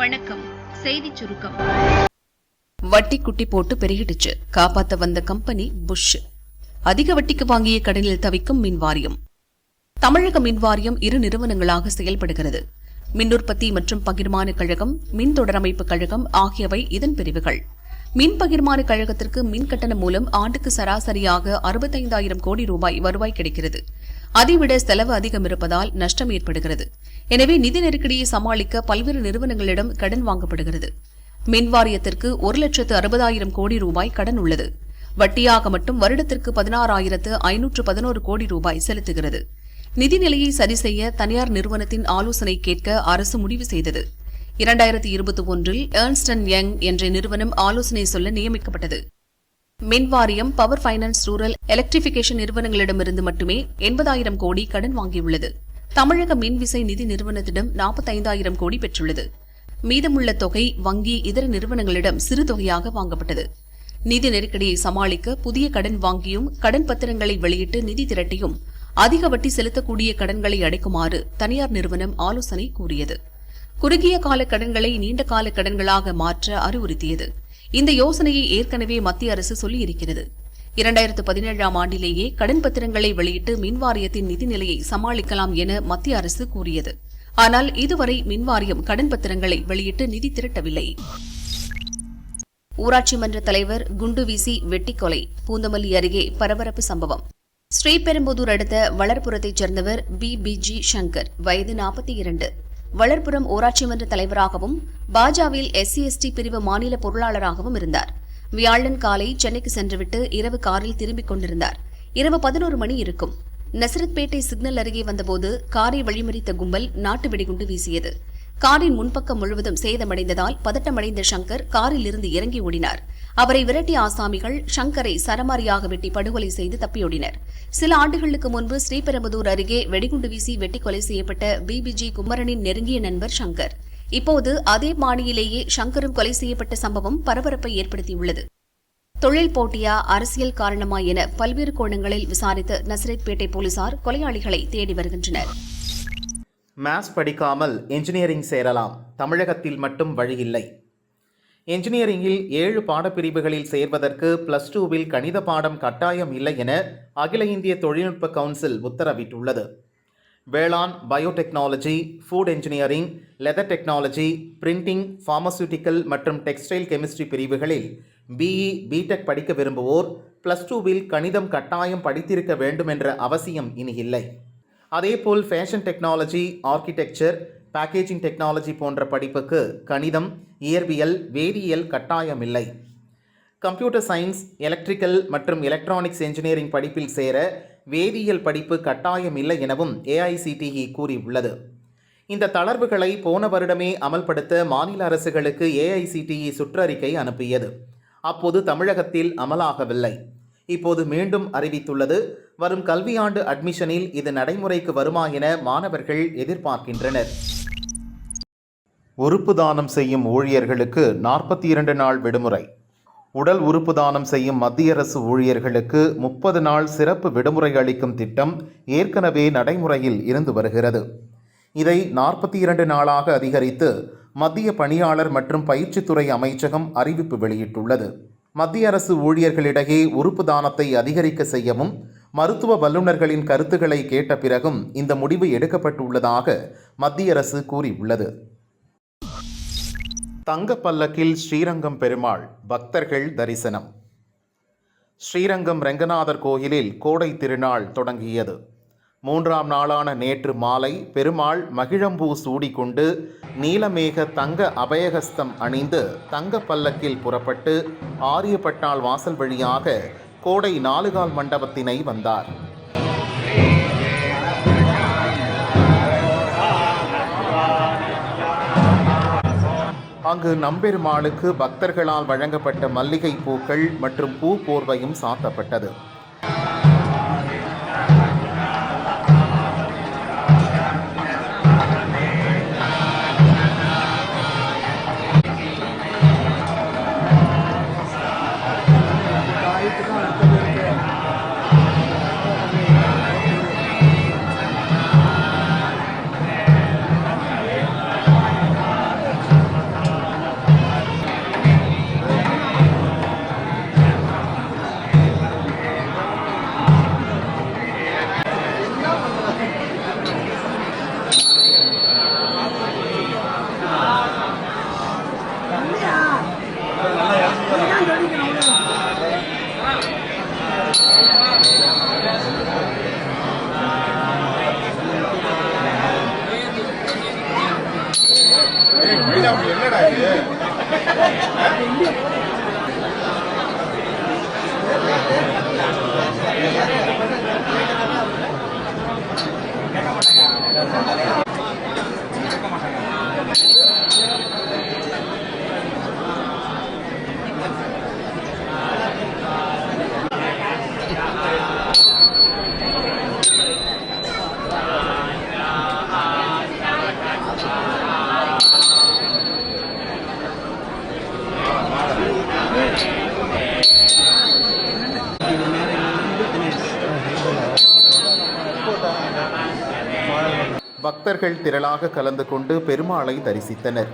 வணக்கம். செய்திச் சுருக்கம். வட்டி குட்டி போட்டு பெருகிடுச்சு. காப்பாத்த வந்த கம்பெனி புஷ். அதிக வட்டிக்கு வாங்கிய கடனில் தவிக்கும் மின் வாரியம். தமிழக மின் வாரியம் இரு நிறுவனங்களாக செயல்படுகிறது. மின் உற்பத்தி மற்றும் பகிர்மான கழகம், மின் தொடரமைப்பு கழகம் ஆகியவை இதன் பிரிவுகள். மின் பகிர்மான கழகத்திற்கு மின் கட்டணம் மூலம் ஆண்டுக்கு சராசரியாக 65,000 கோடி ரூபாய் வருவாய் கிடைக்கிறது. அதைவிட செலவு அதிகம் இருப்பதால் நஷ்டம் ஏற்படுகிறது. எனவே நிதி நெருக்கடியை சமாளிக்க பல்வேறு நிறுவனங்களிடம் கடன் வாங்கப்படுகிறது. மின் வாரியத்திற்கு 1,60,000 கோடி ரூபாய் கடன் உள்ளது. வட்டியாக மட்டும் வருடத்திற்கு 16,511 கோடி ரூபாய் செலுத்துகிறது. நிதிநிலையை சரி செய்ய தனியார் நிறுவனத்தின் ஆலோசனை கேட்க அரசு முடிவு செய்தது. 2021 ஏர்ன்ஸ்ட் அண்ட் யங் என்ற நிறுவனம் ஆலோசனை சொல்ல நியமிக்கப்பட்டது. மின் வாரியம் பவர் பைனான்ஸ் ரூரல் எலக்ட்ரிபிகேஷன் நிறுவனங்களிடமிருந்து மட்டுமே 80,000 கோடி கடன் வாங்கியுள்ளது. தமிழக மின்விசை நிதி நிறுவனத்திடம் 45,000 கோடி பெற்றுள்ளது. மீதமுள்ள தொகை வங்கி இதர நிறுவனங்களிடம் சிறு தொகையாக வாங்கப்பட்டது. நிதி நெருக்கடியை சமாளிக்க புதிய கடன் வாங்கியும் கடன் பத்திரங்களை வெளியிட்டு நிதி திரட்டியும் அதிக வட்டி செலுத்தக்கூடிய கடன்களை அடைக்குமாறு தனியார் நிறுவனம் ஆலோசனை கூறியது. குறுகிய கால கடன்களை நீண்ட கால கடன்களாக மாற்ற அறிவுறுத்தியது. இந்த யோசனையை ஏற்கனவே மத்திய அரசு சொல்லியிருக்கிறது. 2017ஆம் ஆண்டிலேயே கடன் பத்திரங்களை வெளியிட்டு மின்வாரியத்தின் நிதிநிலையை சமாளிக்கலாம் என மத்திய அரசு கூறியது. ஆனால் இதுவரை மின்வாரியம் கடன் பத்திரங்களை வெளியிட்டு நிதி திரட்டவில்லை. ஊராட்சி மன்ற தலைவர் குண்டு வீசி வெட்டி கொலை. பூந்தமல்லி அருகே பரபரப்பு சம்பவம். ஸ்ரீபெரும்புதூர் அடுத்த வளர்புரத்தைச் சேர்ந்தவர் பிஜி சங்கர், வயது 42. வளர்புரம் ஊராட்சி மன்ற தலைவராகவும் பாஜவில் SC/ST பிரிவு மாநில பொருளாளராகவும் இருந்தார். வியாழன் காலை சென்னைக்கு சென்றுவிட்டு இரவு காரில் திரும்பிக் கொண்டிருந்தார். இரவு 11 மணி இருக்கும். நசரத்பேட்டை சிக்னல் அருகே வந்தபோது காரை வழிமறித்த கும்பல் நாட்டு வெடிகுண்டு வீசியது. காரின் முன்பக்கம் முழுவதும் சேதமடைந்ததால் பதட்டமடைந்த சங்கர் காரில் இருந்து இறங்கி ஓடினார். அவரை விரட்டிய ஆசாமிகள் சங்கரை சரமாரியாக வெட்டி படுகொலை செய்து தப்பியோடினர். சில ஆண்டுகளுக்கு முன்பு ஸ்ரீபெரும்புதூர் அருகே வெடிகுண்டு வீசி வெட்டி கொலை செய்யப்பட்ட பிஜி குமரனின் நெருங்கிய நண்பர் சங்கர். இப்போது அதே பாணியிலேயே சங்கரும் கொலை செய்யப்பட்ட சம்பவம் பரபரப்பை ஏற்படுத்தியுள்ளது. தொழில் போட்டியா, அரசியல் காரணமா என பல்வேறு கோணங்களில் விசாரித்து நசரத்பேட்டை போலீசார் கொலையாளிகளை தேடி வருகின்றனர். மேத்ஸ் படிக்காமல் என்ஜினியரிங் சேரலாம், தமிழகத்தில் மட்டும் வழியில்லை. என்ஜினியரிங்கில் 7 பாடப்பிரிவுகளில் சேர்வதற்கு +2வில் கணித பாடம் கட்டாயம் இல்லை என அகில இந்திய தொழில்நுட்ப கவுன்சில் உத்தரவிட்டுள்ளது. வேளாண், biotechnology, food engineering, leather technology, printing, pharmaceutical மற்றும் டெக்ஸ்டைல் கெமிஸ்ட்ரி பிரிவுகளில் BE, BTech படிக்க விரும்புவோர் +2வில் கணிதம் கட்டாயம் படித்திருக்க வேண்டும் என்ற அவசியம் இனி இல்லை. அதேபோல் fashion technology, architecture, packaging technology போன்ற படிப்புக்கு கணிதம், இயற்பியல், வேதியியல் கட்டாயமில்லை. கம்ப்யூட்டர் சயின்ஸ், எலக்ட்ரிக்கல் மற்றும் எலக்ட்ரானிக்ஸ் என்ஜினியரிங் படிப்பில் சேர வேதியியல் படிப்பு கட்டாயமில்லை எனவும் AICTE கூறியுள்ளது. இந்த தளர்வுகளை போன வருடமே அமல்படுத்த மாநில அரசுகளுக்கு AICTE சுற்றறிக்கை அனுப்பியது. அப்போது தமிழகத்தில் அமலாகவில்லை. இப்போது மீண்டும் அறிவித்துள்ளது. வரும் கல்வியாண்டு அட்மிஷனில் இது நடைமுறைக்கு வருமா என மாணவர்கள் எதிர்பார்க்கின்றனர். உறுப்பு தானம் செய்யும் ஊழியர்களுக்கு 42 நாள் விடுமுறை. உடல் உறுப்பு தானம் செய்யும் மத்திய அரசு ஊழியர்களுக்கு 30 நாள் சிறப்பு விடுமுறை அளிக்கும் திட்டம் ஏற்கனவே நடைமுறையில் இருந்து வருகிறது. இதை 42 நாளாக அதிகரித்து மத்திய பணியாளர் மற்றும் பயிற்சித்துறை அமைச்சகம் அறிவிப்பு வெளியிட்டுள்ளது. மத்திய அரசு ஊழியர்களிடையே உறுப்பு தானத்தை அதிகரிக்க செய்யவும் மருத்துவ வல்லுநர்களின் கருத்துக்களை கேட்ட பிறகும் இந்த முடிவு எடுக்கப்பட்டுள்ளதாக மத்திய அரசு கூறியுள்ளது. தங்கப்பல்லக்கில் ஸ்ரீரங்கம் பெருமாள், பக்தர்கள் தரிசனம். ஸ்ரீரங்கம் ரெங்கநாதர் கோயிலில் கோடை திருநாள் தொடங்கியது. 3ஆம் நாளான நேற்று மாலை பெருமாள் மகிழம்பூ சூடிக்கொண்டு நீலமேக தங்க அபயஹஸ்தம் அணிந்து தங்க பல்லக்கில் புறப்பட்டு ஆரியப்பட்டாள் வாசல் வழியாக கோடை 4 கால் மண்டபத்தினை வந்தார். அங்கு நம்பெருமாளுக்கு பக்தர்களால் வழங்கப்பட்ட மல்லிகை பூக்கள் மற்றும் பூ போர்வையும் சாத்தப்பட்டது. பக்தர்கள் திரளாக கலந்து கொண்டு பெருமாளை தரிசித்தனர்.